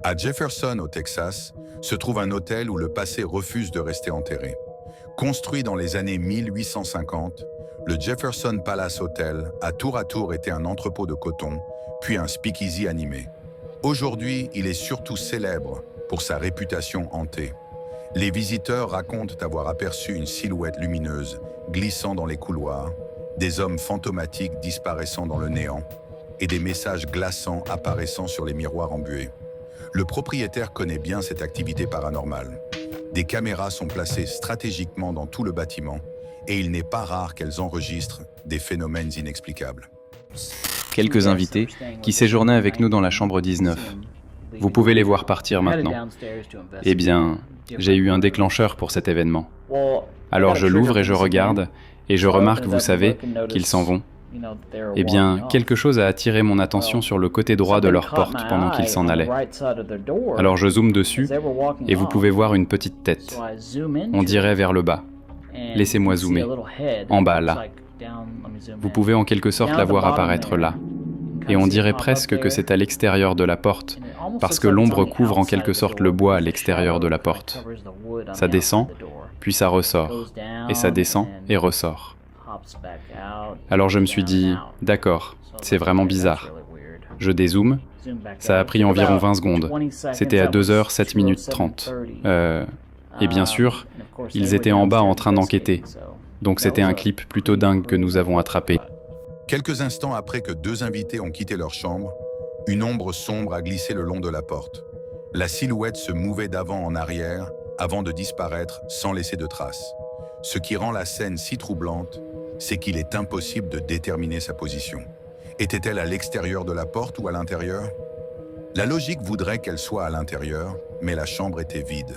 À Jefferson, au Texas, se trouve un hôtel où le passé refuse de rester enterré. Construit dans les années 1850, le Jefferson Palace Hotel a tour à tour été un entrepôt de coton, puis un speakeasy animé. Aujourd'hui, il est surtout célèbre pour sa réputation hantée. Les visiteurs racontent avoir aperçu une silhouette lumineuse glissant dans les couloirs, des hommes fantomatiques disparaissant dans le néant et des messages glaçants apparaissant sur les miroirs embués. Le propriétaire connaît bien cette activité paranormale. Des caméras sont placées stratégiquement dans tout le bâtiment et il n'est pas rare qu'elles enregistrent des phénomènes inexplicables. Quelques invités qui séjournaient avec nous dans la chambre 19. Vous pouvez les voir partir maintenant. Eh bien, j'ai eu un déclencheur pour cet événement. Alors je l'ouvre et je regarde, et je remarque, vous savez, qu'ils s'en vont. Eh bien, quelque chose a attiré mon attention sur le côté droit de leur porte pendant qu'ils s'en allaient. Alors je zoome dessus, et vous pouvez voir une petite tête. On dirait vers le bas. Laissez-moi zoomer. En bas, là. Vous pouvez en quelque sorte la voir apparaître là. Et on dirait presque que c'est à l'extérieur de la porte, parce que l'ombre couvre en quelque sorte le bois à l'extérieur de la porte. Ça descend, puis ça ressort, et ça descend et ressort. Alors je me suis dit, d'accord, c'est vraiment bizarre. Je dézoome, ça a pris environ 20 secondes. C'était à 2h, 7 minutes 30. Et bien sûr, ils étaient en bas en train d'enquêter. Donc c'était un clip plutôt dingue que nous avons attrapé. Quelques instants après que deux invités ont quitté leur chambre, une ombre sombre a glissé le long de la porte. La silhouette se mouvait d'avant en arrière avant de disparaître sans laisser de traces. Ce qui rend la scène si troublante, c'est qu'il est impossible de déterminer sa position. Était-elle à l'extérieur de la porte ou à l'intérieur? La logique voudrait qu'elle soit à l'intérieur, mais la chambre était vide.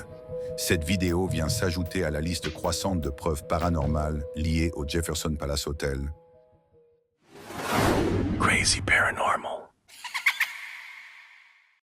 Cette vidéo vient s'ajouter à la liste croissante de preuves paranormales liées au Jefferson Palace Hotel. Crazy Paranormal.